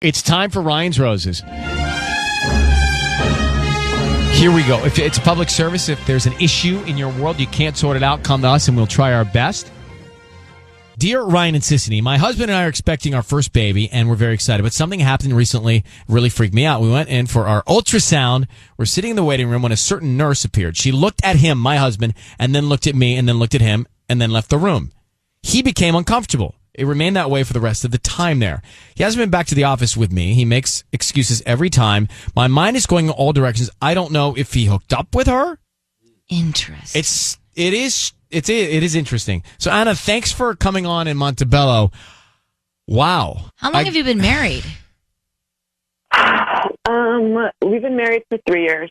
It's time for Ryan's Roses. Here we go. If it's public service, if there's an issue in your world, you can't sort it out, come to us and we'll try our best. Dear Ryan and Sissany, my husband and I are expecting our first baby and we're very excited, but something happened recently, really freaked me out. We went in for our ultrasound. We're sitting in the waiting room when a certain nurse appeared. She looked at him, my husband, and then looked at me and then looked at him and then left the room. He became uncomfortable. It remained that way for the rest of the time there. He hasn't been back to the office with me. He makes excuses every time. My mind is going in all directions. I don't know if he hooked up with her. Interesting. It is interesting. So Anna, thanks for coming on in Montebello. Wow. How long have you been married? We've been married for 3 years.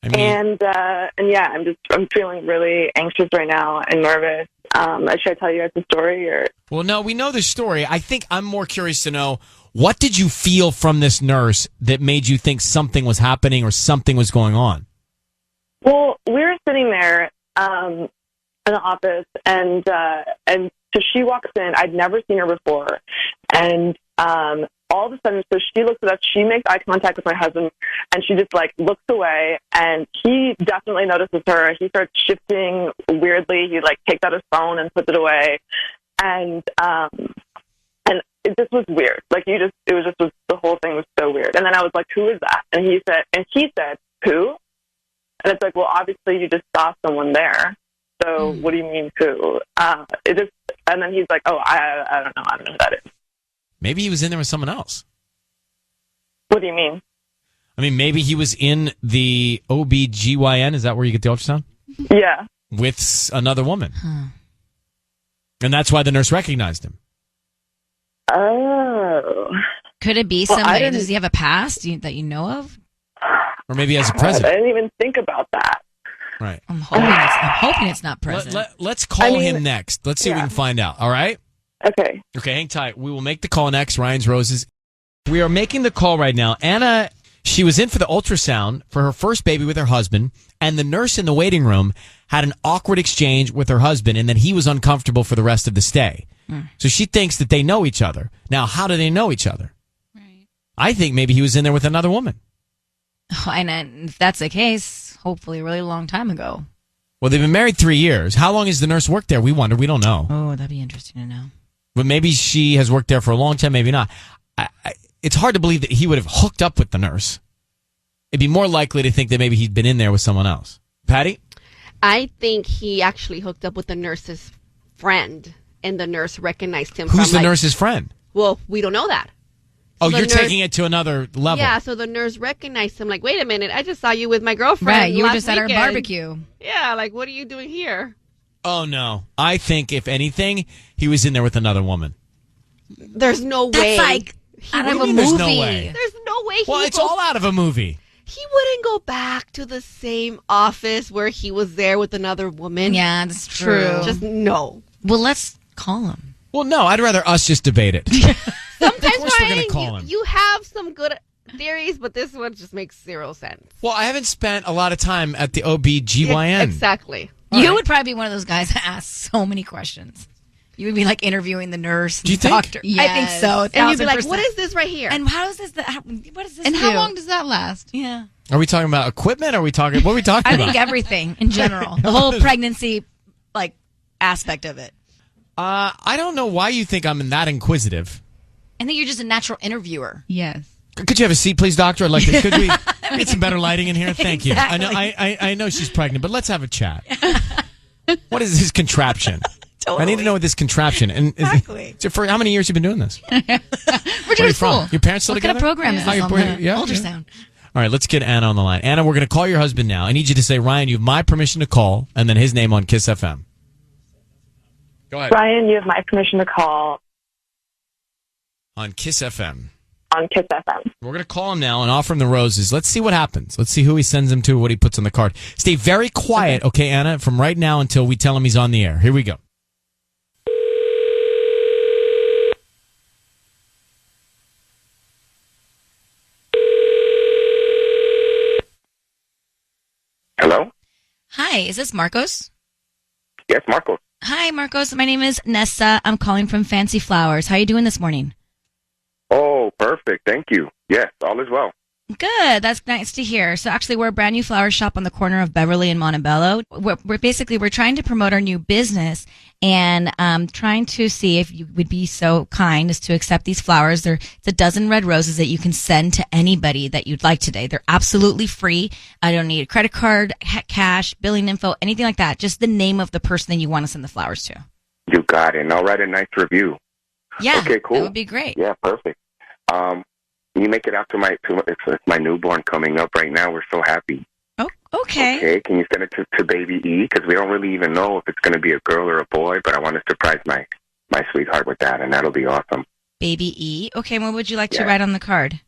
I mean, and yeah, I'm feeling really anxious right now and nervous. Should I tell you guys the story or? Well, no, we know the story. I think I'm more curious to know, what did you feel from this nurse that made you think something was happening or something was going on? Well, we were sitting there in the office, and so she walks in. I'd never seen her before, and all of a sudden, so she looks at us. She makes eye contact with my husband, and she just like looks away. And he definitely notices her. He starts shifting weirdly. He like takes out his phone and puts it away, and this was weird. Like the whole thing was so weird. And then I was like, "Who is that?" And he said, "Who?" And it's like, well, obviously you just saw someone there. So what do you mean who? And then he's like, oh, I don't know. I don't know who that is. Maybe he was in there with someone else. What do you mean? I mean, maybe he was in the OBGYN. Is that where you get the ultrasound? Yeah. With another woman. And that's why the nurse recognized him. Oh. Could it be somebody? Does he have a past that you know of? Or maybe as a present. I didn't even think about that. Right. I'm hoping it's not present. Let's call him next. Let's see if we can find out. All right? Okay. Okay, hang tight. We will make the call next. Ryan's Roses. We are making the call right now. Anna, she was in for the ultrasound for her first baby with her husband, and the nurse in the waiting room had an awkward exchange with her husband, and then he was uncomfortable for the rest of the stay. So she thinks that they know each other. Now, how do they know each other? Right. I think maybe he was in there with another woman. Oh, and if that's the case, hopefully a really long time ago. Well, they've been married 3 years. How long has the nurse worked there? We wonder. We don't know. Oh, that'd be interesting to know. But maybe she has worked there for a long time, maybe not. It's hard to believe that he would have hooked up with the nurse. It'd be more likely to think that maybe he'd been in there with someone else. Patty? I think he actually hooked up with the nurse's friend, and the nurse recognized him. Who's the nurse's friend? Well, we don't know that. So you're taking it to another level. Yeah, so the nurse recognized him. Like, wait a minute, I just saw you with my girlfriend. Right, you were just weekend. at our barbecue. Yeah, like, what are you doing here? Oh, no. I think, if anything, he was in there with another woman. There's no way. That's like out of a movie. There's no way. There's no way. Well, it's all out of a movie. He wouldn't go back to the same office where he was there with another woman. Yeah, that's true. Just no. Well, let's call him. Well, no, I'd rather us just debate it. Sometimes, Ryan, you have some good theories, but this one just makes zero sense. Well, I haven't spent a lot of time at the OBGYN. Exactly. You would probably be one of those guys that asks so many questions. You would be like interviewing the nurse, Do you the think? doctor. Yes. I think so. And you'd be like, what is this right here? And how does this? What does this? And do? how long does that last? Yeah. Are we talking about equipment? What are we talking about? I think everything in general. The whole pregnancy, aspect of it. I don't know why you think I'm that inquisitive. I think you're just a natural interviewer. Yes. Could you have a seat, please, doctor? I'd like to. Could we get some better lighting in here? Thank you. Exactly. I know she's pregnant, but let's have a chat. What is this contraption? Totally. I need to know what this contraption. And Exactly. for how many years have you been doing this? We're doing school. Your parents still What together? kind of program is this on the ultrasound? All right, let's get Anna on the line. Anna, we're going to call your husband now. I need you to say, Ryan, you have my permission to call, and then his name on Kiss FM. Go ahead. Ryan, you have my permission to call On Kiss FM. on Kiss FM. We're going to call him now and offer him the roses. Let's see what happens. Let's see who he sends him to, what he puts on the card. Stay very quiet, okay, Anna, from right now until we tell him he's on the air. Here we go. Hello? Hi, is this Marcos? Yes, Marcos. Hi, Marcos. My name is Nessa. I'm calling from Fancy Flowers. How are you doing this morning? perfect. Thank you. Yes, all is well. Good. That's nice to hear. So actually, we're a brand new flower shop on the corner of Beverly and Montebello. We're trying to promote our new business and trying to see if you would be so kind as to accept these flowers. It's a dozen red roses that you can send to anybody that you'd like today. They're absolutely free. I don't need a credit card, cash, billing info, anything like that. Just the name of the person that you want to send the flowers to. You got it. And I'll write a nice review. Yeah. Okay, cool. That would be great. Yeah, perfect. You make it out to it's my newborn coming up right now. We're so happy. Oh, okay. Okay, can you send it to baby E? Because we don't really even know if it's going to be a girl or a boy, but I want to surprise my sweetheart with that, and that'll be awesome. Baby E. Okay, and what would you like to write on the card?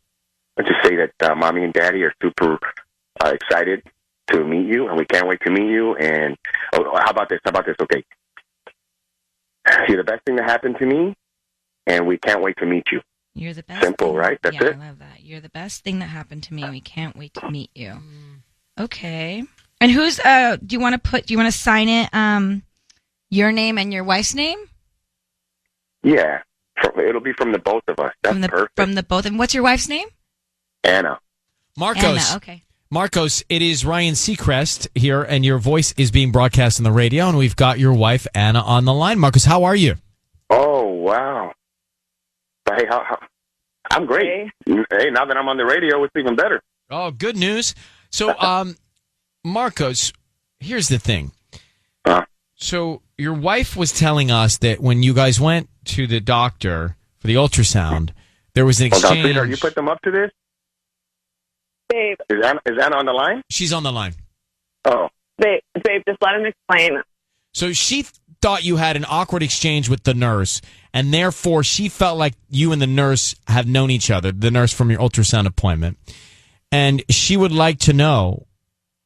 Let's just say that Mommy and Daddy are super excited to meet you, and we can't wait to meet you. And how about this? Okay, you're the best thing that happened to me, and we can't wait to meet you. You're the best. Simple, right? That's it. I love that. You're the best thing that happened to me. We can't wait to meet you. Okay. And who's do you want to sign it your name and your wife's name? Yeah. It'll be from the both of us. That's perfect. From the both. And what's your wife's name? Anna. Marcos. Anna, okay. Marcos, it is Ryan Seacrest here, and your voice is being broadcast on the radio, and we've got your wife, Anna, on the line. Marcos, how are you? Oh, wow. Hey, I'm great. Hey, now that I'm on the radio, it's even better. Oh, good news. So, Marcos, here's the thing. So your wife was telling us that when you guys went to the doctor for the ultrasound, there was an exchange. Hold on, sweetheart, you put them up to this? Babe. Is Anna on the line? She's on the line. Oh. Babe, just let him explain. So she thought you had an awkward exchange with the nurse, and therefore she felt like you and the nurse have known each other, the nurse from your ultrasound appointment. And she would like to know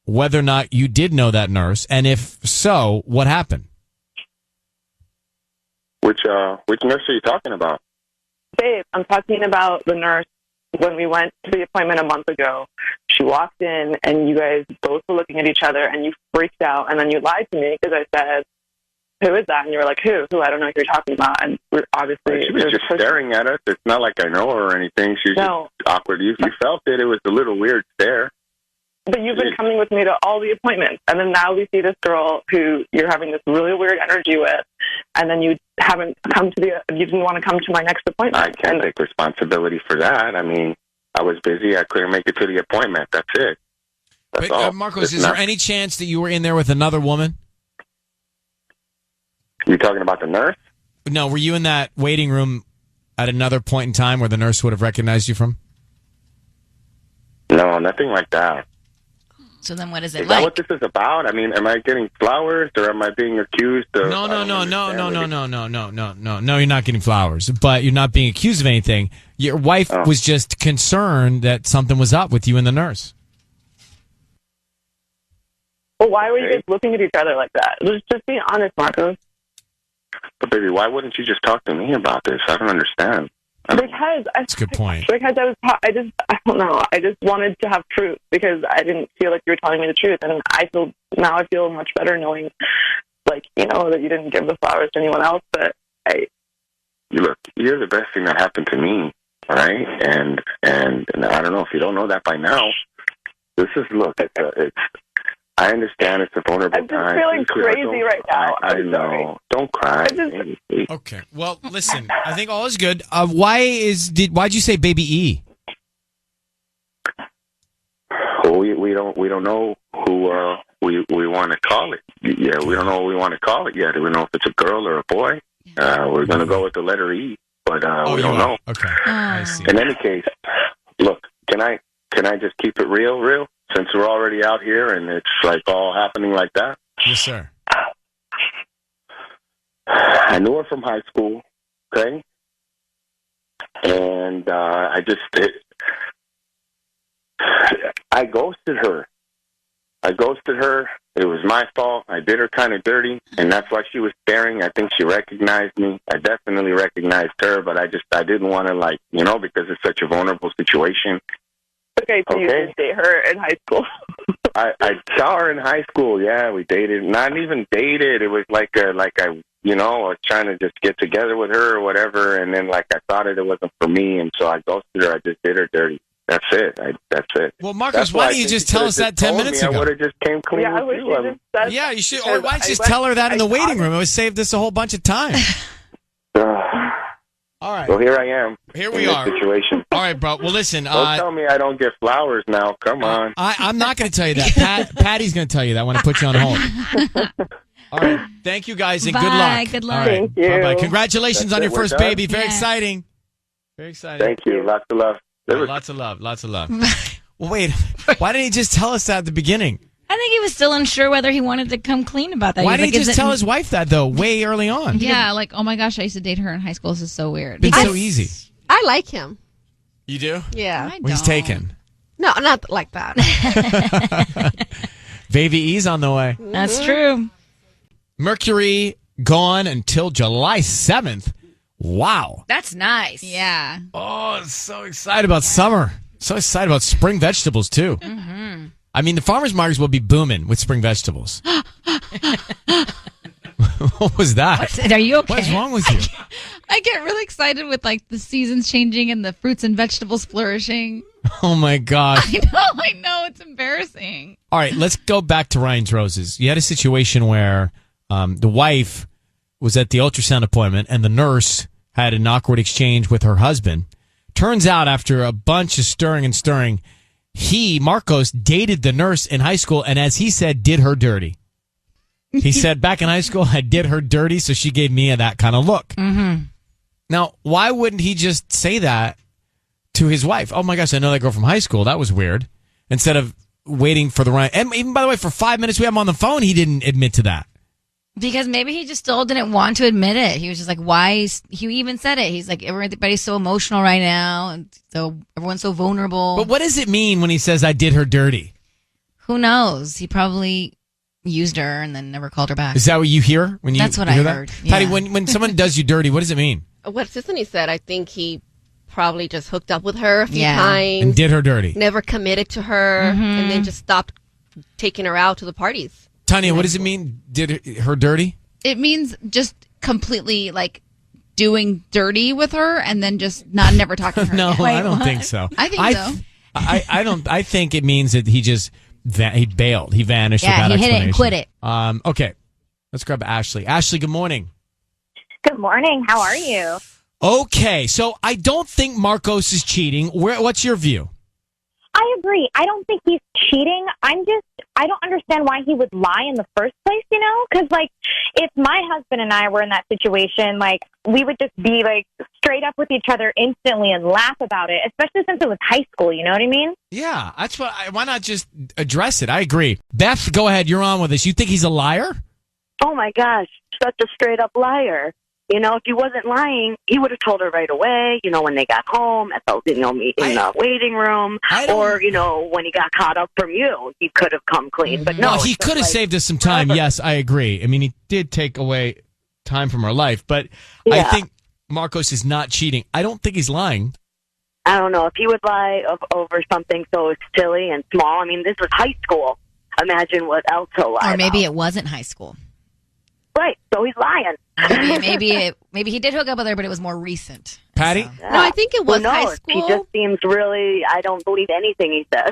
whether or not you did know that nurse, and if so, what happened? Which nurse are you talking about? Babe, I'm talking about the nurse when we went to the appointment a month ago. She walked in, and you guys both were looking at each other, and you freaked out, and then you lied to me because I said, who is that? And you were like, who? I don't know what you're talking about. And we're obviously... She was just staring at us. It's not like I know her or anything. She's just awkward. You felt it. It was a little weird stare. But you've been coming with me to all the appointments, and then now we see this girl who you're having this really weird energy with, and then you haven't come to you didn't want to come to my next appointment. I can't take responsibility for that. I mean, I was busy. I couldn't make it to the appointment. That's it. That's all. Marcos, is there any chance that you were in there with another woman? You talking about the nurse? No, were you in that waiting room at another point in time where the nurse would have recognized you from? No, nothing like that. So then what is it like? Is like? that what this is about? I mean, am I getting flowers or am I being accused of... No, you're not getting flowers, but you're not being accused of anything. Your wife was just concerned that something was up with you and the nurse. Well, why were you guys looking at each other like that? Just be honest, Marcos. But baby, why wouldn't you just talk to me about this? I don't understand. That's a good point. Because I don't know. I just wanted to have proof because I didn't feel like you were telling me the truth, and I feel much better knowing, that you didn't give the flowers to anyone else. But look, you're the best thing that happened to me, all right? And I don't know if you don't know that by now. This is it's. I understand it's a vulnerable time. I'm just feeling crazy right now. I know. Don't cry. Okay. Well, listen. I think all is good. Why'd you say baby E? Well, we don't know who we want to call it. Yeah, we don't know what we want to call it yet. We don't know if it's a girl or a boy. We're gonna go with the letter E, but we don't know. Okay. I see. In any case, look. Can I just keep it real? Since we're already out here and it's like all happening like that. Yes, sir. I knew her from high school, okay? And I ghosted her. It was my fault. I did her kind of dirty, and that's why she was staring. I think she recognized me. I definitely recognized her, but I didn't want to, because it's such a vulnerable situation. Okay, so you did date her in high school. I saw her in high school. Yeah, we dated. Not even dated. It was like I or trying to just get together with her or whatever. And then, like, I thought it wasn't for me, and so I ghosted her. I just did her dirty. That's it. That's it. Well, Marcos, why didn't you just tell us that 10 minutes ago? I would have just came clean Yeah, I with wish you. you just said Yeah, you should. because Or why don't you just I tell her that in the I waiting thought- room? It would save us a whole bunch of time. All right. Well, here I am. Here in we this are. Situation. All right, bro. Well, listen. Don't tell me I don't get flowers now. Come on. I'm not going to tell you that. Patty's going to tell you that when I put you on hold. All right. Thank you, guys, and Bye. good luck. Good luck. All right. Thank you. Bye-bye. Congratulations That's on it. your We're first done? baby. Very Yeah. exciting. Very exciting. Thank you. Lots of love. Lots of love. Lots of love. Well, wait. Why didn't he just tell us that at the beginning? I think he was still unsure whether he wanted to come clean about that. Why He was didn't he like, just "Is it-" tell his wife that, though, way early on? Yeah, like, oh my gosh, I used to date her in high school. This is so weird. It's been so easy. I like him. You do? Yeah. I Well, he's don't. taken. No, not like that. Baby E's on the way. That's true. Mercury gone until July 7th. Wow. That's nice. Yeah. Oh, so excited about summer. So excited about spring vegetables, too. Mm-hmm. I mean, the farmers markets will be booming with spring vegetables. What was that? Are you okay? What is wrong with you? I get really excited with like the seasons changing and the fruits and vegetables flourishing. Oh, my gosh. I know. It's embarrassing. All right, let's go back to Ryan's Roses. You had a situation where the wife was at the ultrasound appointment and the nurse had an awkward exchange with her husband. Turns out after a bunch of stirring, Marcos, dated the nurse in high school and, as he said, did her dirty. He said, back in high school, I did her dirty, so she gave me that kind of look. Mm-hmm. Now, why wouldn't he just say that to his wife? Oh, my gosh, I know that girl from high school. That was weird. Instead of waiting for the Ryan. And even, by the way, for 5 minutes we have him on the phone, he didn't admit to that. Because maybe he just still didn't want to admit it. He was just like, why? He even said it. He's like, everybody's so emotional right now, and so everyone's so vulnerable. But what does it mean when he says, I did her dirty? Who knows? He probably used her and then never called her back. Is that what you hear when you That's what hear I that? heard, Patty, yeah. when someone does you dirty, what does it mean? What Sissany said, I think he probably just hooked up with her a few Yeah. times, And did her dirty. never committed to her, and then just stopped taking her out to the parties. Tanya, what does it mean, did her dirty? It means just completely like doing dirty with her and then just never talking to her. No, again. I don't think so. I think so. I don't. I think it means that he just he bailed. He vanished. Yeah, without he hit it and explanation. quit it. Okay, let's grab Ashley. Ashley, good morning. Good morning. How are you? Okay, so I don't think Marcos is cheating. What's your view? I agree. I don't think he's cheating. I don't understand why he would lie in the first place, Because, if my husband and I were in that situation, we would just be, straight up with each other instantly and laugh about it, especially since it was high school, you know what I mean? Yeah, that's what. Why not just address it? I agree. Beth, go ahead. You're on with us. You think he's a liar? Oh my gosh, such a straight up liar. If he wasn't lying, he would have told her right away, when they got home at the, meet in the waiting room, or, when he got caught up from you, he could have come clean. But no. Well, he could have saved us some time. Yes, I agree. I mean, he did take away time from our life, but I think Marcos is not cheating. I don't think he's lying. I don't know if he would lie over something so silly and small. I mean, this was high school. Imagine what else he'll lie Or maybe about. it wasn't high school. Right, so he's lying. Maybe he did hook up with her, but it was more recent. Patty? So. No, I think it was no, high school. He just seems really, I don't believe anything he says.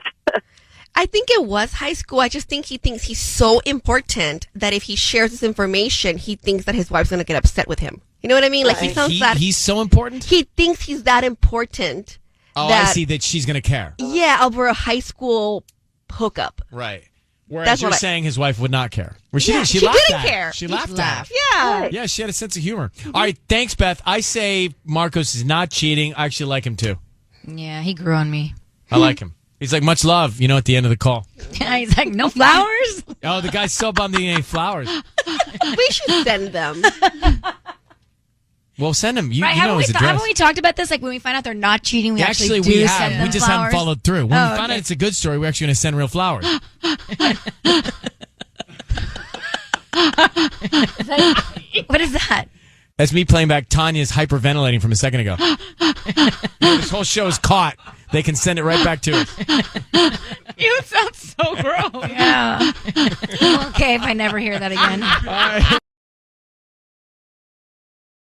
I think it was high school. I just think he thinks he's so important that if he shares this information, he thinks that his wife's going to get upset with him. You know what I mean? Like, he sounds that... He's so important? He thinks he's that important. Oh, that, I see that she's going to care. Yeah, over a high school hookup. Right. Whereas That's you're what saying his wife would not care. Well, she Yeah, didn't. She she laughed didn't at it. care. She She laughed at laughed. it. Yeah. Yeah, she had a sense of humor. All right, thanks, Beth. I say Marcos is not cheating. I actually like him, too. Yeah, he grew on me. I like him. He's like, much love, at the end of the call. He's like, no flowers? Oh, the guy's so bummed that he ain't flowers. We should send them. Well, send him. You Right, know his address. haven't we talked about this? Like, when we find out they're not cheating, we actually do we send have. them We just flowers. haven't followed through. When we find okay. out it's a good story, we're actually going to send real flowers. What is that? That's me playing back Tanya's hyperventilating from a second ago. This whole show is caught. They can send it right back to us. You sound so gross. Yeah. Okay, if I never hear that again. All right.